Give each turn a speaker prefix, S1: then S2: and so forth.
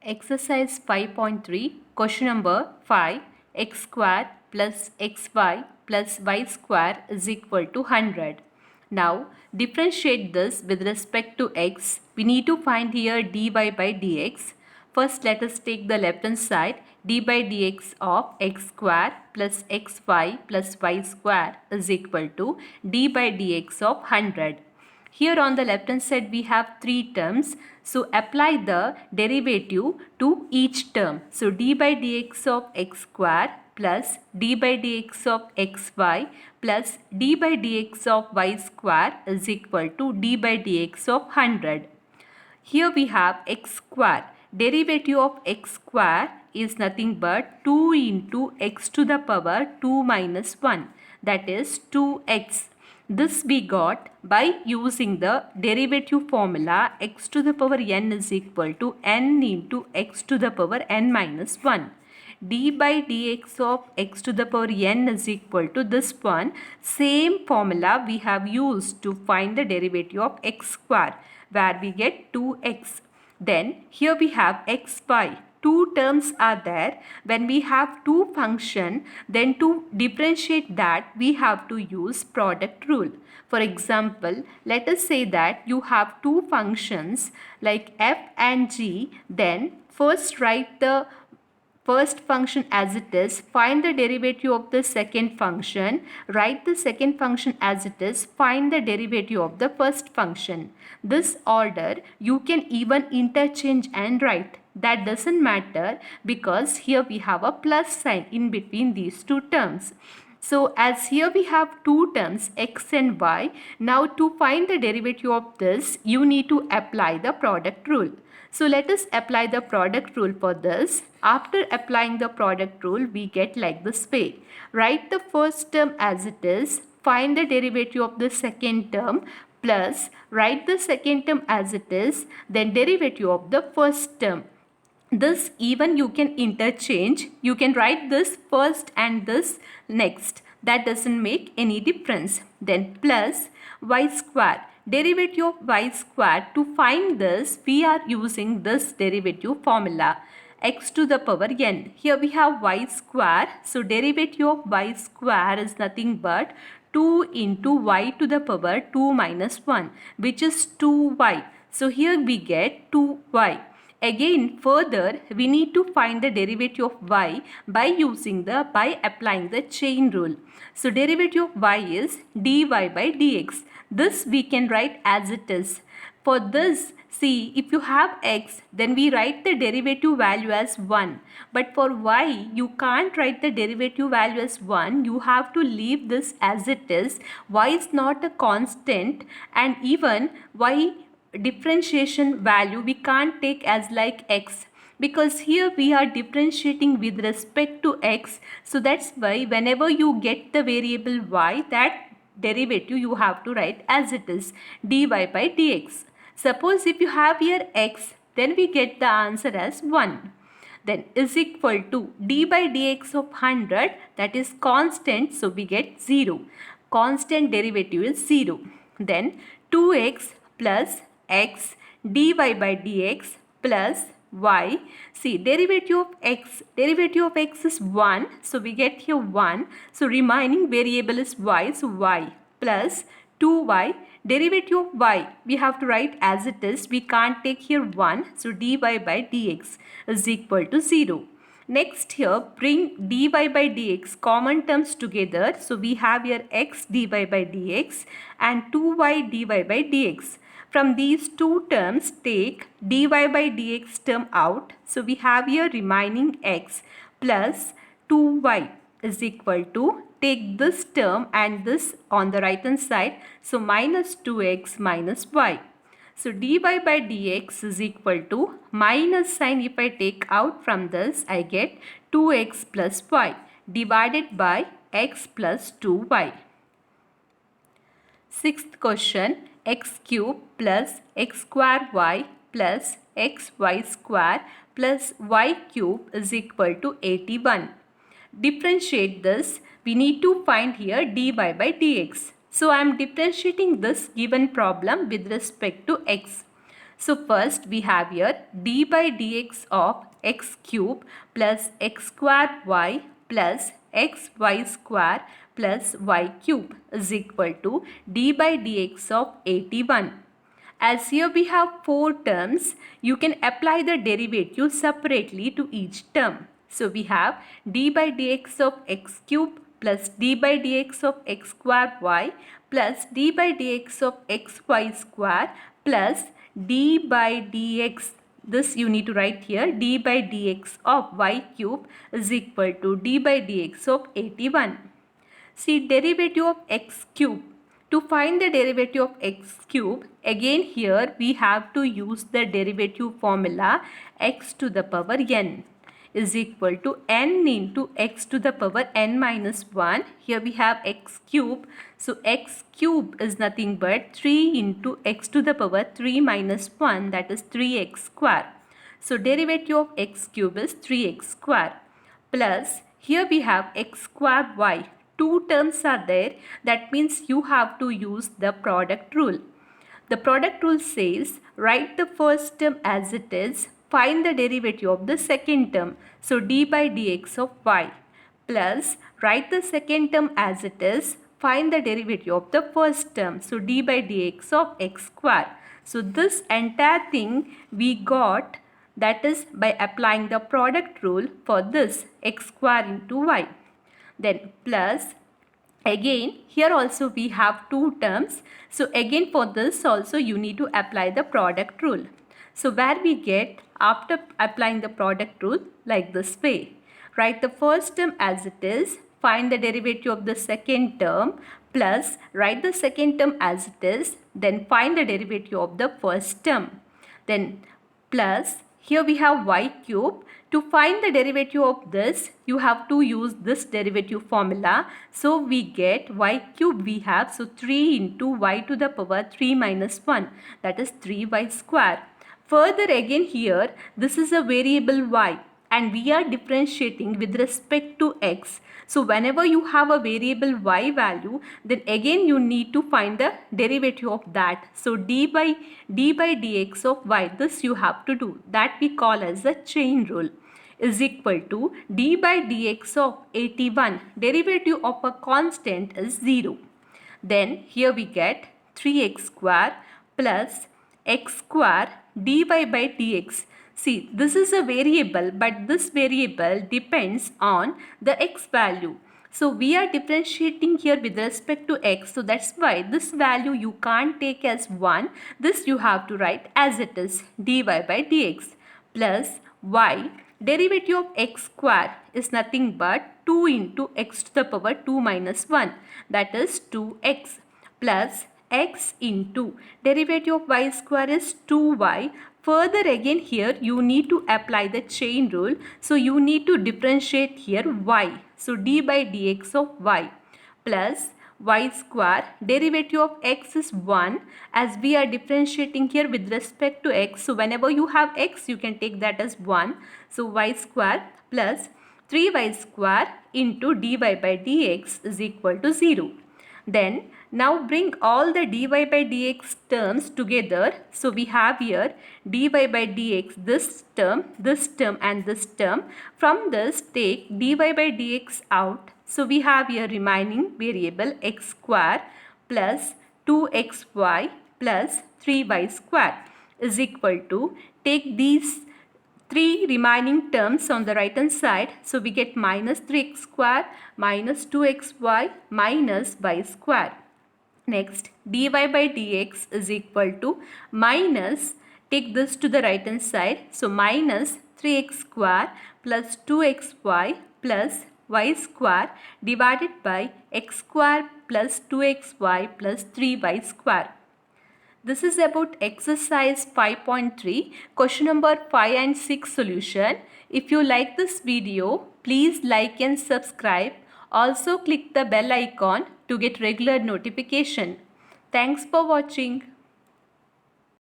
S1: Exercise 5.3, question number 5, x square plus xy plus y square is equal to 100. Now, differentiate this with respect to x. We need to find here dy by dx. First, let us take the left hand side. D by dx of x square plus xy plus y square is equal to d by dx of 100. Here on the left hand side we have three terms. So apply the derivative to each term. So d by dx of x square plus d by dx of xy plus d by dx of y square is equal to d by dx of 100. Here we have x square. Derivative of x square is nothing but 2 into x to the power 2 minus 1, that is 2x. This we got by using the derivative formula x to the power n is equal to n into x to the power n minus 1. D by dx of x to the power n is equal to this one. Same formula we have used to find the derivative of x square, where we get 2x. Then here we have xy. Two terms are there. When we have two function, then to differentiate that we have to use product rule. For example, let us say that you have two functions like f and g. Then first write the first function as it is, find the derivative of the second function, write the second function as it is, find the derivative of the first function. This order you can even interchange and write. That doesn't matter because here we have a plus sign in between these two terms. So as here we have two terms x and y, now to find the derivative of this you need to apply the product rule. So let us apply the product rule for this. After applying the product rule we get like this way. Write the first term as it is, find the derivative of the second term plus write the second term as it is, then derivative of the first term. This even you can interchange. You can write this first and this next. That doesn't make any difference. Then plus y square. Derivative of y square. To find this, we are using this derivative formula. X to the power n. Here we have y square. So derivative of y square is nothing but 2 into y to the power 2 minus 1, which is 2y. So here we get 2y. Again further we need to find the derivative of y by applying the chain rule. So derivative of y is dy by dx. This we can write as it is. For this, see, if you have x, then we write the derivative value as 1. But for y, you can't write the derivative value as 1. You have to leave this as it is. Y is not a constant, and even y differentiation value we can't take as like x, because here we are differentiating with respect to x. So that's why whenever you get the variable y, that derivative you have to write as it is, dy by dx. Suppose if you have here x, then we get the answer as 1. Then is equal to d by dx of 100, that is constant, so we get 0. Constant derivative is 0. Then 2x plus x dy by dx plus y. See, derivative of x is 1, so we get here 1. So remaining variable is y, so y plus 2y. Derivative of y we have to write as it is. We can't take here 1, so dy by dx is equal to 0. Next here bring dy by dx common terms together. So we have here x dy by dx and 2y dy by dx. From these two terms take dy by dx term out. So we have here remaining x plus 2y is equal to, take this term and this on the right hand side. So minus 2x minus y. So dy by dx is equal to minus sign. If I take out from this, I get 2x plus y divided by x plus 2y. Sixth question, x cube plus x square y plus xy square plus y cube is equal to 81. Differentiate this. We need to find here dy by dx. So I am differentiating this given problem with respect to x. So first we have here d by dx of x cube plus x square y plus xy square plus y cube is equal to d by dx of 81. As here we have 4 terms, you can apply the derivative separately to each term. So we have d by dx of x cube plus d by dx of x square y plus d by dx of xy square plus d by dx. This you need to write here, d by dx of y cube is equal to d by dx of 81. See, derivative of x cube. To find the derivative of x cube, again here we have to use the derivative formula x to the power n is equal to n into x to the power n minus 1. Here we have x cube. So x cube is nothing but 3 into x to the power 3 minus 1, that is 3x square. So derivative of x cube is 3x square plus here we have x square y. Two terms are there, that means you have to use the product rule. The product rule says write the first term as it is, find the derivative of the second term, so d by dx of y, plus write the second term as it is, find the derivative of the first term, so d by dx of x square. So this entire thing we got, that is by applying the product rule for this x square into y. Then plus again here also we have two terms, so again for this also you need to apply the product rule. So where we get after applying the product rule like this way, write the first term as it is, find the derivative of the second term, plus write the second term as it is, then find the derivative of the first term, then plus here we have y cube. To find the derivative of this, you have to use this derivative formula. So we get y cube we have, so 3 into y to the power 3 minus 1, that is 3y square. Further again here, this is a variable y and we are differentiating with respect to x. So whenever you have a variable y value, then again you need to find the derivative of that. So d by dx of y, this you have to do. That we call as the chain rule, is equal to d by dx of 81. Derivative of a constant is 0. Then here we get 3x square plus x square dy by dx. See, this is a variable, but this variable depends on the x value. So we are differentiating here with respect to x. So that's why this value you can't take as 1. This you have to write as it is, dy by dx plus y. Derivative of x square is nothing but 2 into x to the power 2 minus 1, that is 2x, plus x into derivative of y square is 2y. Further again here you need to apply the chain rule. So you need to differentiate here y. So d by dx of y plus y square. Derivative of x is 1 as we are differentiating here with respect to x. So whenever you have x you can take that as 1. So y square plus 3y square into dy by dx is equal to 0. Then now bring all the dy by dx terms together. So we have here dy by dx, this term and this term. From this take dy by dx out. So we have here remaining variable x square plus 2xy plus 3y square is equal to, take these 3 remaining terms on the right hand side. So we get minus 3x square minus 2xy minus y square. Next dy by dx is equal to minus, take this to the right hand side. So minus 3x square plus 2xy plus y square divided by x square plus 2xy plus 3y square. This is about exercise 5.3, question number 5 and 6 solution. If you like this video, please like and subscribe. Also click the bell icon to get regular notification. Thanks for watching.